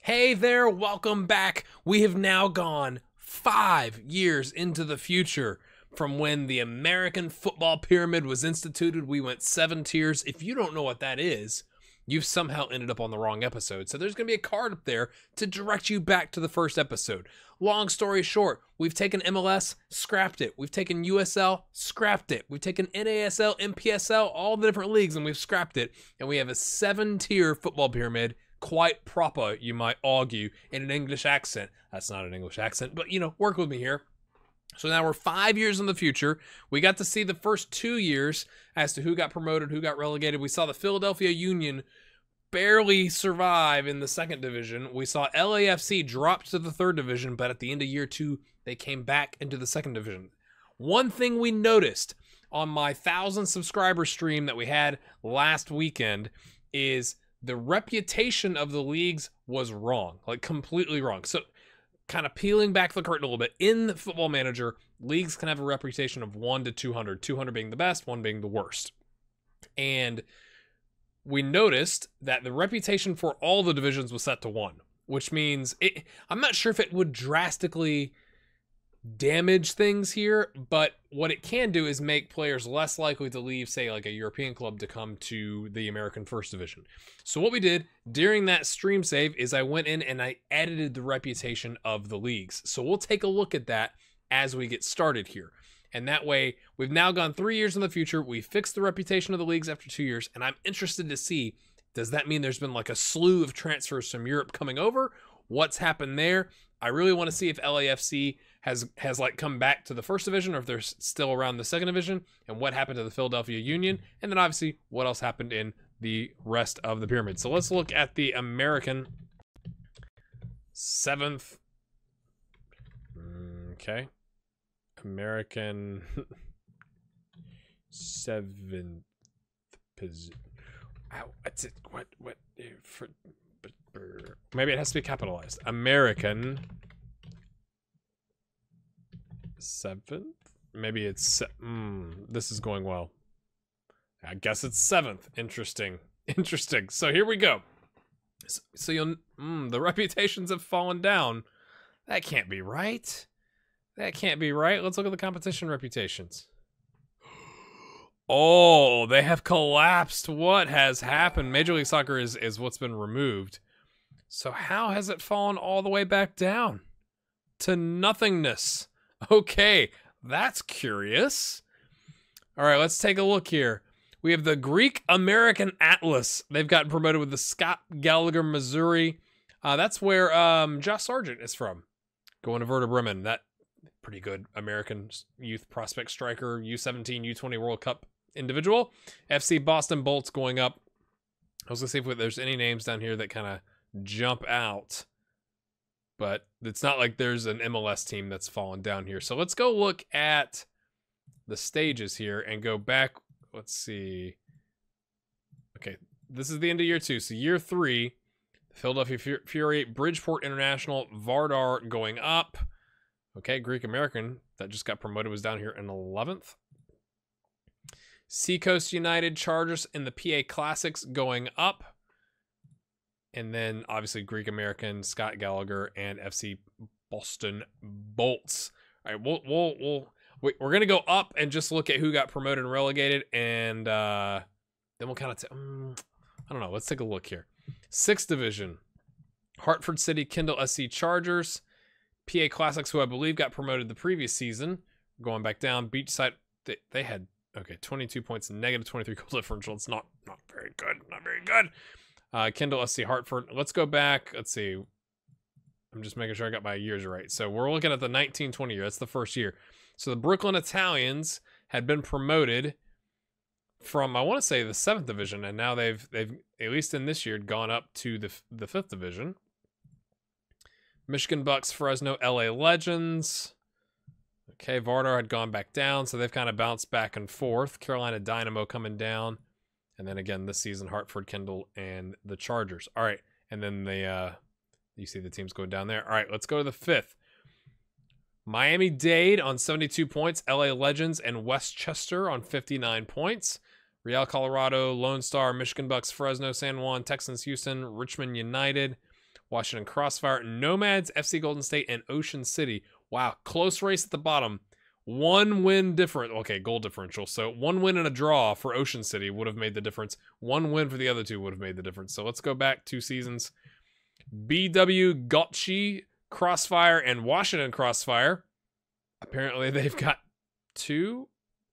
Hey there, welcome back. We have now gone 5 years into the future from when the American football pyramid was instituted. We went 7 tiers. If you don't know what that is, you've somehow ended up on the wrong episode. So there's going to be a card up there to direct you back to the first episode. Long story short, we've taken MLS, scrapped it. We've taken USL, scrapped it. We've taken NASL, NPSL, all the different leagues, and we've scrapped it. And we have a 7-tier football pyramid, quite proper, you might argue, in an English accent. That's not an English accent, but, work with me here. So now we're 5 years in the future. We got to see the first 2 years as to who got promoted, who got relegated. We saw the Philadelphia Union barely survive in the second division. We saw LAFC drop to the third division, but at the end of year 2, they came back into the second division. One thing we noticed on my 1,000 subscriber stream that we had last weekend is the reputation of the leagues was wrong, like completely wrong. So kind of peeling back the curtain a little bit, in the Football Manager, leagues can have a reputation of 1 to 200, 200 being the best, 1 being the worst. And we noticed that the reputation for all the divisions was set to 1, which means I'm not sure if it would drastically damage things here, but what it can do is make players less likely to leave, say, like a European club to come to the American First Division. So what we did during that stream save is I went in and I edited the reputation of the leagues. So we'll take a look at that as we get started here. And that way, we've now gone 3 years in the future. We fixed the reputation of the leagues after 2 years, and I'm interested to see, does that mean there's been like a slew of transfers from Europe coming over? What's happened there? I really want to see if LAFC has like come back to the first division, or if they're still around the second division, and what happened to the Philadelphia Union, and then obviously what else happened in the rest of the pyramid. So let's look at the American 7th. Okay. American 7th position. What's it? What? Maybe it has to be capitalized. American 7th? Maybe it's... this is going well. I guess it's 7th. Interesting. So here we go. So you'll... the reputations have fallen down. That can't be right. Let's look at the competition reputations. Oh, they have collapsed. What has happened? Major League Soccer is what's been removed. So how has it fallen all the way back down to nothingness? Okay, that's curious. All right, let's take a look here. We have the Greek American Atlas. They've gotten promoted with the Scott Gallagher, Missouri. That's where Josh Sargent is from. Going to Werder Bremen. That pretty good American youth prospect striker, U17, U20 World Cup individual. FC Boston Bolts going up. I was going to see if there's any names down here that kind of jump out, but it's not like there's an MLS team that's fallen down here. So let's go look at the stages here and go back. Let's see. Okay, this is the end of year 2. So year 3, Philadelphia Fury, Bridgeport International, Vardar going up. Okay, Greek American that just got promoted was down here in 11th. Seacoast United, Chargers in the PA Classics going up. And then obviously Greek American, Scott Gallagher, and FC Boston Bolts. All right, we're gonna go up and just look at who got promoted and relegated, and then we'll kind of I don't know. Let's take a look here. 6th division, Hartford City, Kendall SC Chargers, PA Classics, who I believe got promoted the previous season, going back down. Beachside, they had 22 points, negative 23 goal differential. It's not very good. Kendall SC Hartford. Let's go back. Let's see. I'm just making sure I got my years right. So we're looking at the 1920 year. That's the first year. So the Brooklyn Italians had been promoted from, I want to say, the 7th division, and now they've at least in this year gone up to the 5th division. Michigan Bucks, Fresno, LA Legends. Okay, Vardar had gone back down, so they've kind of bounced back and forth. Carolina Dynamo coming down. And then again, this season, Hartford, Kendall, and the Chargers. All right, and then you see the teams going down there. All right, let's go to the 5th. Miami-Dade on 72 points. LA Legends and Westchester on 59 points. Real Colorado, Lone Star, Michigan Bucks, Fresno, San Juan, Texans, Houston, Richmond United, Washington Crossfire, Nomads, FC Golden State, and Ocean City. Wow, close race at the bottom. 1 win difference. Okay, goal differential. So 1 win and a draw for Ocean City would have made the difference. 1 win for the other two would have made the difference. So let's go back 2 seasons. BW Gotchi Crossfire and Washington Crossfire. Apparently they've got 2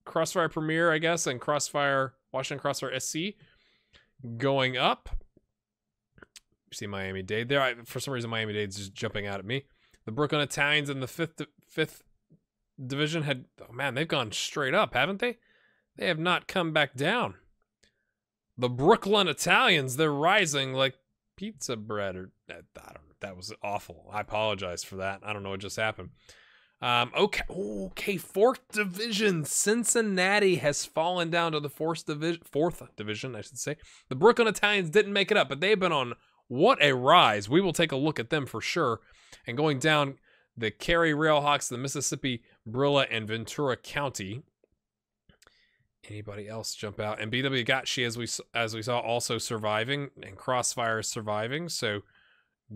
Crossfire Premier, I guess, and Washington Crossfire SC going up. You see Miami-Dade there. For some reason, Miami-Dade's just jumping out at me. The Brooklyn Italians in the fifth division had, oh man, they've gone straight up, haven't they? They have not come back down. The Brooklyn Italians, they're rising like pizza bread, or I don't know. That was awful. I apologize for that. I don't know what just happened. Okay, 4th division. Cincinnati has fallen down to the 4th division, I should say. The Brooklyn Italians didn't make it up, but they've been on what a rise. We will take a look at them for sure. And going down, the Cary Railhawks, the Mississippi Brilla, and Ventura County. Anybody else jump out? And BW Gotchi, as we saw, also surviving, and Crossfire is surviving. So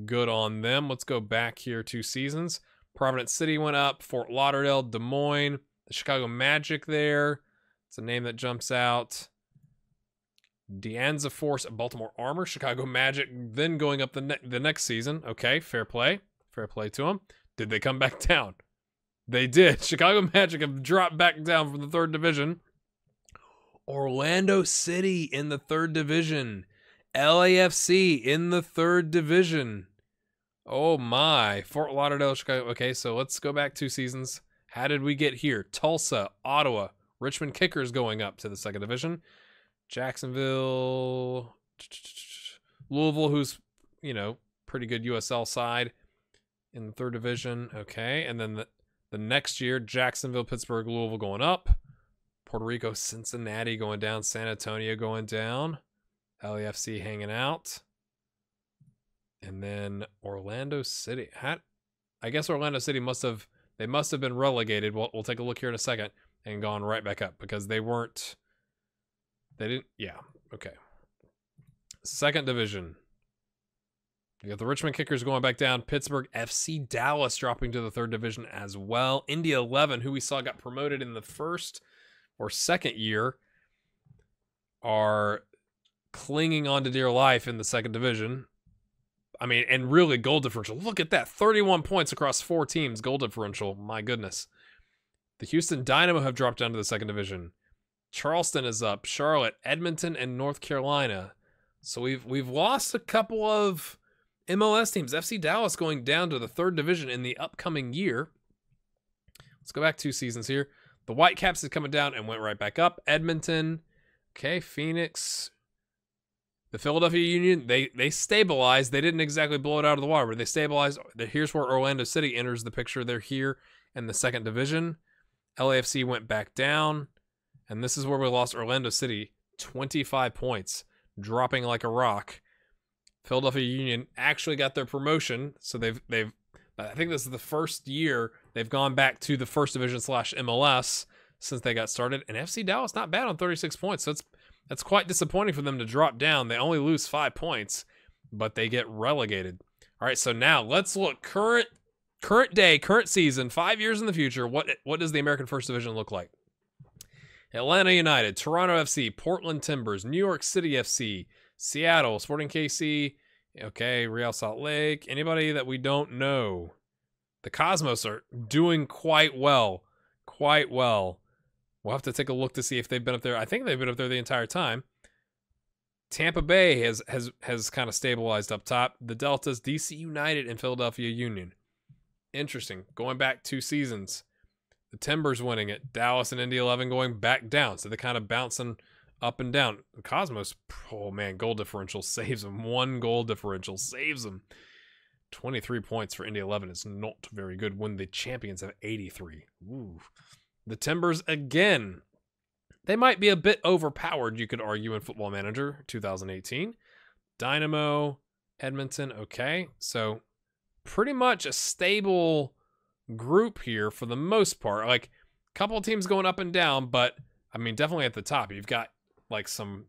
good on them. Let's go back here 2 seasons. Providence City went up. Fort Lauderdale, Des Moines, the Chicago Magic there. It's a name that jumps out. Deanza Force, Baltimore Armor, Chicago Magic, then going up the next season. Okay, fair play. Fair play to them. Did they come back down? They did. Chicago Magic have dropped back down from the 3rd division. Orlando City in the 3rd division. LAFC in the 3rd division. Oh my. Fort Lauderdale, Chicago. Okay, so let's go back 2 seasons. How did we get here? Tulsa, Ottawa, Richmond Kickers going up to the 2nd division. Jacksonville, Louisville, who's, pretty good USL side in the 3rd division. Okay, and then the next year, Jacksonville, Pittsburgh, Louisville going up. Puerto Rico, Cincinnati going down. San Antonio going down. LAFC hanging out. And then Orlando City. I guess Orlando City must have been relegated. We'll take a look here in a second, and gone right back up, because they didn't. Yeah. Okay. 2nd division. You got the Richmond Kickers going back down. Pittsburgh FC Dallas dropping to the 3rd division as well. India 11, who we saw got promoted in the 1st or 2nd year, are clinging on to dear life in the 2nd division. I mean, and really goal differential. Look at that. 31 points across 4 teams. Goal differential. My goodness. The Houston Dynamo have dropped down to the 2nd division. Charleston is up. Charlotte, Edmonton, and North Carolina. So we've lost a couple of MLS teams. FC Dallas going down to the 3rd division in the upcoming year. Let's go back 2 seasons here. The Whitecaps is coming down and went right back up. Edmonton. Okay, Phoenix. The Philadelphia Union, they stabilized. They didn't exactly blow it out of the water, but they stabilized. Here's where Orlando City enters the picture. They're here in the 2nd division. LAFC went back down. And this is where we lost Orlando City. 25 points. Dropping like a rock. Philadelphia Union actually got their promotion. So they've I think this is the 1st year they've gone back to the 1st division / MLS since they got started. And FC Dallas not bad on 36 points. So that's quite disappointing for them to drop down. They only lose 5 points, but they get relegated. All right, so now let's look current day, current season, 5 years in the future. What does the American 1st Division look like? Atlanta United, Toronto FC, Portland Timbers, New York City FC, Seattle, Sporting KC, okay, Real Salt Lake. Anybody that we don't know? The Cosmos are doing quite well. Quite well. We'll have to take a look to see if they've been up there. I think they've been up there the entire time. Tampa Bay has kind of stabilized up top. The Deltas, DC United, and Philadelphia Union. Interesting. Going back 2 seasons. The Timbers winning it. Dallas and Indy 11 going back down. So they're kind of bouncing up and down. The Cosmos, oh man, goal differential saves them. 1 goal differential saves them. 23 points for Indy 11 is not very good when the champions have 83. Ooh. The Timbers, again, they might be a bit overpowered, you could argue, in Football Manager 2018. Dynamo, Edmonton, okay. So pretty much a stable group here for the most part. Like, a couple of teams going up and down, but, I mean, definitely at the top. You've got, like, some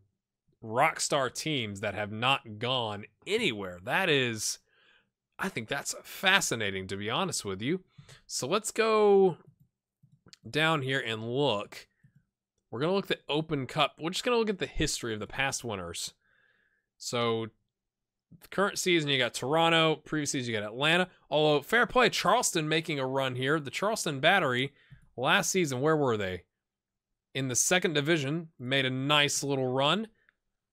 rock star teams that have not gone anywhere. That is I think that's fascinating, to be honest with you. So let's go down here and look. We're going to look at the Open Cup. We're just going to look at the history of the past winners. So the current season, you got Toronto. Previous season, you got Atlanta. Although, fair play, Charleston making a run here. The Charleston Battery, last season, where were they? In the second division, made a nice little run.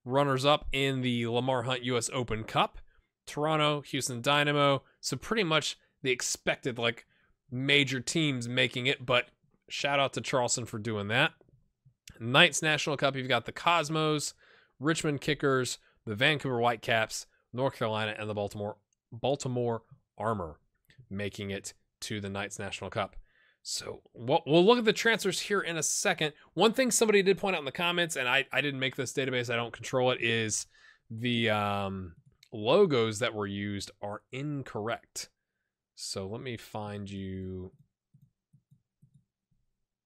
Runners-up in the Lamar Hunt U.S. Open Cup. Toronto, Houston Dynamo. So pretty much the expected, like, major teams making it. But shout out to Charleston for doing that. Knights National Cup, you've got the Cosmos, Richmond Kickers, the Vancouver Whitecaps, North Carolina, and the Baltimore Armor making it to the Knights National Cup. So we'll look at the transfers here in a second. One thing somebody did point out in the comments, and I didn't make this database, I don't control it, is the logos that were used are incorrect. So let me find you.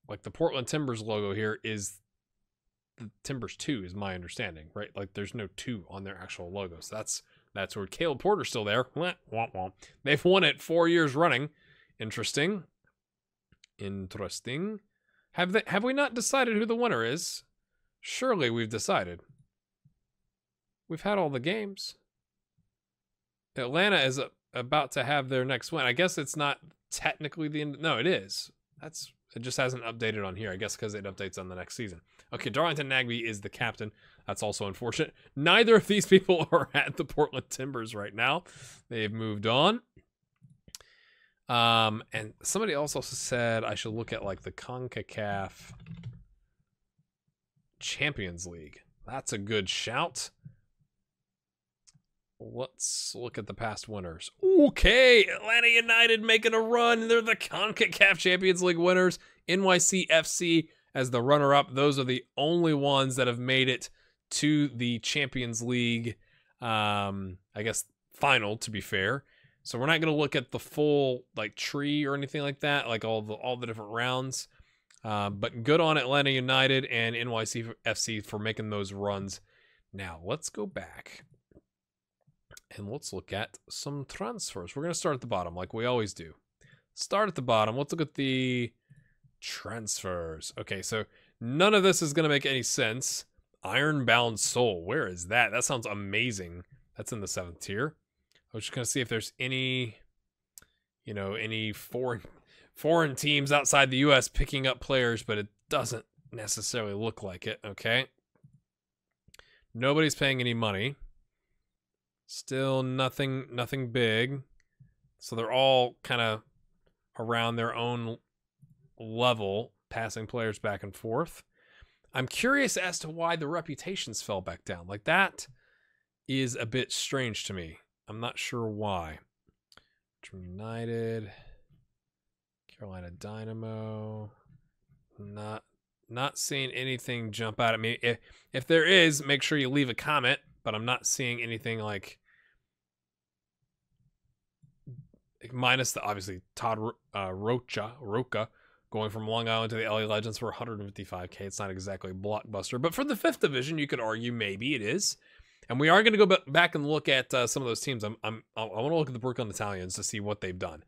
Like the Portland Timbers logo here is the Timbers 2 is my understanding, right? Like there's no 2 on their actual logo. So that's where Caleb Porter's still there. They've won it 4 years running. Interesting. Have we not decided who the winner is? Surely we've decided. We've had all the games. Atlanta is about to have their next win. I guess it's not technically the end. No, it is. It just hasn't updated on here, I guess, because it updates on the next season. Okay, Darlington Nagbe is the captain. That's also unfortunate. Neither of these people are at the Portland Timbers right now. They've moved on. And somebody else also said I should look at, like, the CONCACAF Champions League. That's a good shout. Let's look at the past winners. Okay, Atlanta United making a run. They're the CONCACAF Champions League winners. NYC FC as the runner-up. Those are the only ones that have made it to the Champions League, I guess, final, to be fair. So we're not going to look at the full, like, tree or anything like that, like all the different rounds. But good on Atlanta United and NYC FC for making those runs. Now, let's go back. And let's look at some transfers. We're going to start at the bottom like we always do. Start at the bottom. Let's look at the transfers. Okay, so none of this is going to make any sense. Ironbound Soul. Where is that? That sounds amazing. That's in the 7th tier. I was just going to see if there's any, any foreign teams outside the U.S. picking up players, but it doesn't necessarily look like it. Okay. Nobody's paying any money. Still nothing big. So they're all kind of around their own level, passing players back and forth. I'm curious as to why the reputations fell back down. Like, that is a bit strange to me. I'm not sure why. Richmond United, Carolina Dynamo. Not seeing anything jump out at me. If there is, make sure you leave a comment. But I'm not seeing anything like minus the obviously Todd Roca going from Long Island to the LA Legends for 155K. It's not exactly a blockbuster, but for the 5th division, you could argue maybe it is. And we are going to go back and look at some of those teams. I want to look at the Brooklyn Italians to see what they've done.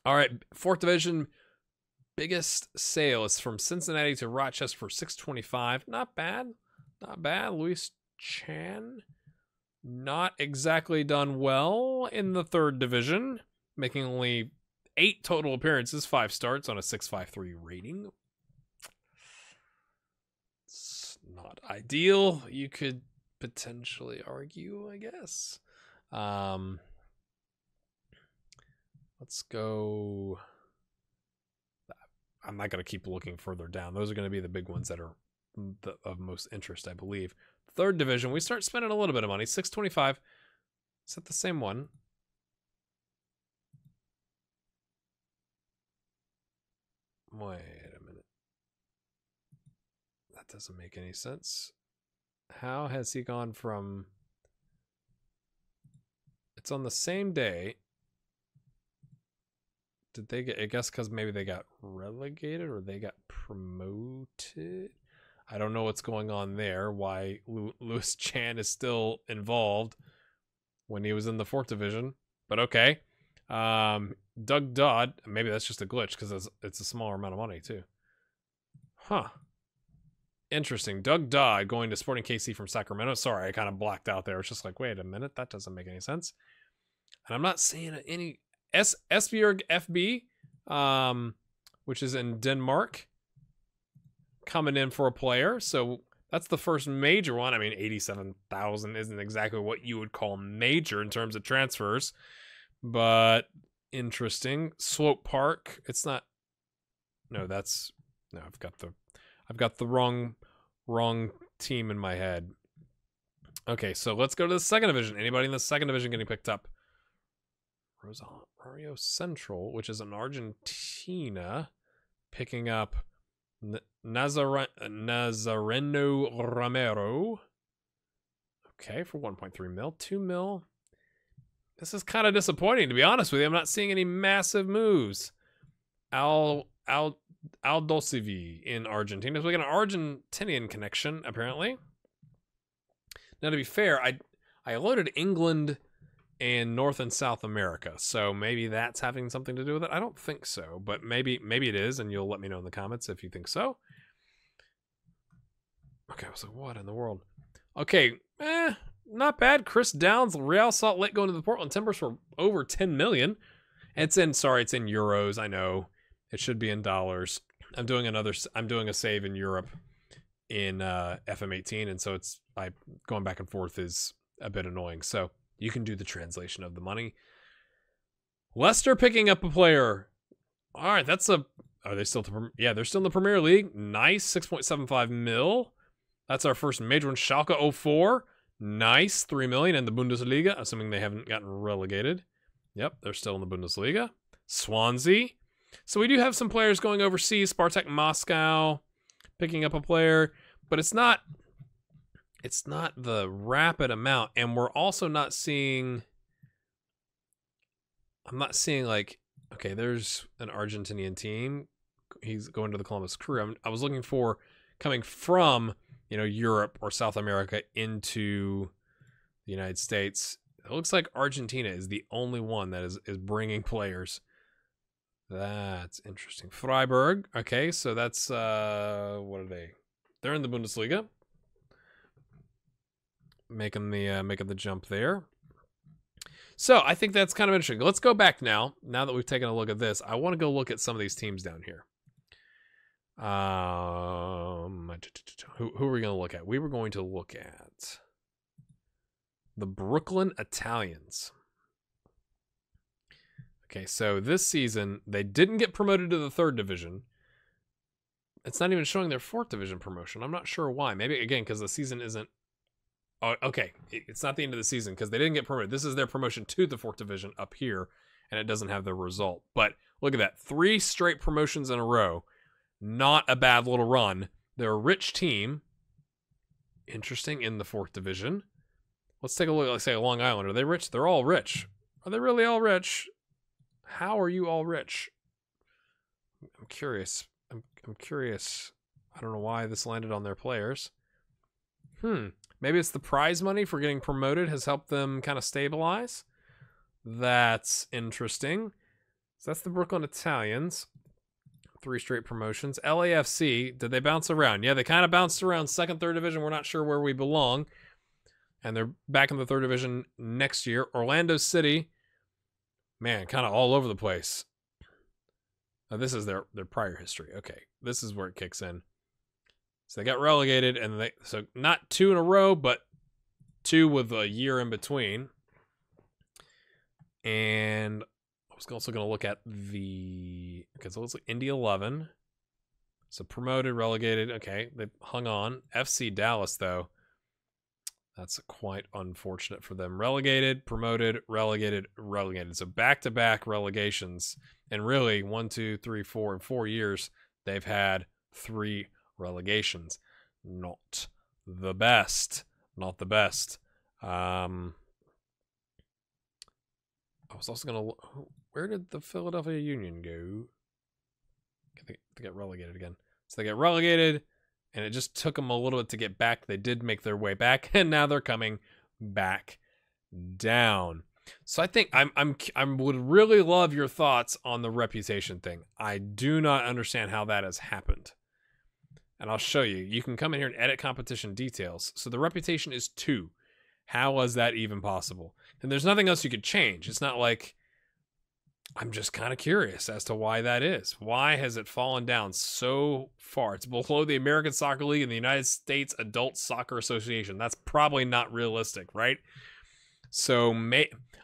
All right, 4th division, biggest sale is from Cincinnati to Rochester for 625. Not bad. Luis Chan, not exactly done well in the 3rd division, making only 8 total appearances, 5 starts on a 6.53 rating. It's not ideal. You could potentially argue, I guess. Let's go. I'm not going to keep looking further down. Those are going to be the big ones that are of most interest, I believe. 3rd division, we start spending a little bit of money. 625. Is that the same one? Wait a minute. That doesn't make any sense. How has he gone from... It's on the same day. Did they get... I guess because maybe they got relegated or they got promoted. I don't know what's going on there. Why Louis Chan is still involved when he was in the 4th division. but okay. Doug Dodd, maybe that's just a glitch because it's a smaller amount of money too. Huh. Interesting. Doug Dodd going to Sporting KC from Sacramento. Sorry, I kind of blacked out there. It's just like, wait a minute, that doesn't make any sense. And I'm not seeing any Esbjerg FB, which is in Denmark, coming in for a player. So that's the first major one. I mean, 87,000 isn't exactly what you would call major in terms of transfers, but interesting. Slope Park. It's not. No, that's no. I've got the wrong team in my head. Okay, so let's go to the second division. Anybody in the second division getting picked up? Rosario Central, which is in Argentina, picking up Nazareno Romero. Okay, for 1.3 mil. 2 mil. This is kind of disappointing, to be honest with you. I'm not seeing any massive moves. Aldosivi in Argentina. So we got an Argentinian connection, apparently. Now, to be fair, I loaded England and North and South America, so maybe that's having something to do with it. I don't think so, but maybe it is, and you'll let me know in the comments if you think so. Okay, I was like, what in the world? Okay, not bad. Chris Downs, Real Salt Lake going to the Portland Timbers for over 10 million. It's in euros. I know it should be in dollars. I'm doing a save in Europe in FM18, and so going back and forth is a bit annoying. So you can do the translation of the money. Leicester picking up a player. All right, are they still? Yeah, they're still in the Premier League. Nice, 6.75 mil. That's our first major one. Schalke 04. Nice, 3 million in the Bundesliga, assuming they haven't gotten relegated. Yep, they're still in the Bundesliga. Swansea. So we do have some players going overseas. Spartak Moscow picking up a player, but it's not the rapid amount, and we're also not seeing. I'm not seeing like, okay, there's an Argentinian team. He's going to the Columbus Crew. I was looking for coming from Europe or South America into the United States. It looks like Argentina is the only one that is bringing players. That's interesting. Freiburg. Okay, so that's what are they? They're in the Bundesliga. Making the jump there. So I think that's kind of interesting. Let's go back now. Now that we've taken a look at this, I want to go look at some of these teams down here. Who are we going to look at? We were going to look at the Brooklyn Italians. Okay, so this season, they didn't get promoted to the third division. It's not even showing their fourth division promotion. I'm not sure why. Maybe, again, because the season isn't... Oh, okay, it's not the end of the season because they didn't get promoted. This is their promotion to the fourth division up here, and it doesn't have the result. But look at that. 3 straight promotions in a row. Not a bad little run. They're a rich team. Interesting, in the fourth division. Let's take a look. Let's say Long Island. Are they rich? They're all rich. Are they really all rich? How are you all rich? I'm curious. I'm curious. I don't know why this landed on their players. Maybe it's the prize money for getting promoted has helped them kind of stabilize. That's interesting. So that's the Brooklyn Italians. 3 straight promotions. LAFC, did they bounce around? Yeah, they kind of bounced around second, third division. We're not sure where we belong. And they're back in the third division next year. Orlando City, man, kind of all over the place. This is their prior history. Okay, this is where it kicks in. So they got relegated, and so not 2 in a row, but 2 with a year in between. And I was also going to look at so it looks like Indy 11. So promoted, relegated. Okay, they hung on. FC Dallas, though, that's quite unfortunate for them. Relegated, promoted, relegated, relegated. So back-to-back relegations. And really, 1, 2, 3, 4, in 4 years, they've had 3 relegations. Not the best. Not the best. I was also going to... Where did the Philadelphia Union go? They got relegated again. So they got relegated, and it just took them a little bit to get back. They did make their way back, and now they're coming back down. So I think I would really love your thoughts on the reputation thing. I do not understand how that has happened. And I'll show you. You can come in here and edit competition details. So the reputation is 2. How was that even possible? And there's nothing else you could change. It's not like, I'm just kind of curious as to why that is. Why has it fallen down so far? It's below the American Soccer League and the United States Adult Soccer Association. That's probably not realistic, right? So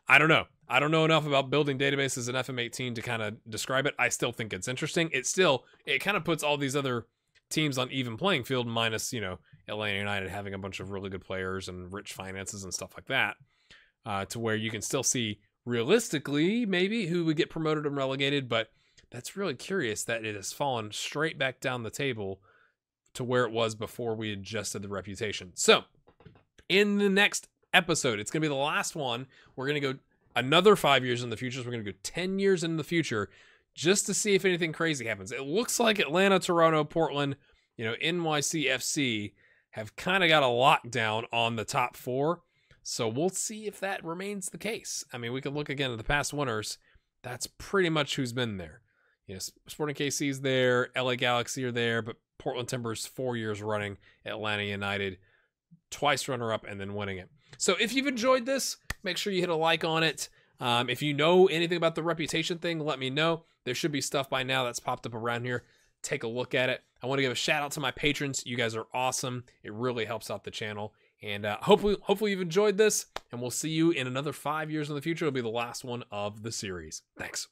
I don't know. I don't know enough about building databases in FM18 to kind of describe it. I still think it's interesting. It kind of puts all these other teams on even playing field, minus, Atlanta United having a bunch of really good players and rich finances and stuff like that, to where you can still see realistically maybe who would get promoted and relegated. But that's really curious that it has fallen straight back down the table to where it was before we adjusted the reputation. So in the next episode, it's going to be the last one. We're going to go another 5 years in the future. So we're going to go 10 years in the future just to see if anything crazy happens. It looks like Atlanta, Toronto, Portland, NYCFC have kind of got a lockdown on the top 4. So we'll see if that remains the case. I mean, we can look again at the past winners. That's pretty much who's been there. Sporting KC's there, LA Galaxy are there, but Portland Timbers 4 years running, Atlanta United twice runner-up and then winning it. So if you've enjoyed this, make sure you hit a like on it. If you know anything about the reputation thing, let me know. There should be stuff by now that's popped up around here. Take a look at it. I want to give a shout out to my patrons. You guys are awesome. It really helps out the channel. And hopefully you've enjoyed this, and we'll see you in another 5 years in the future. It'll be the last one of the series. Thanks.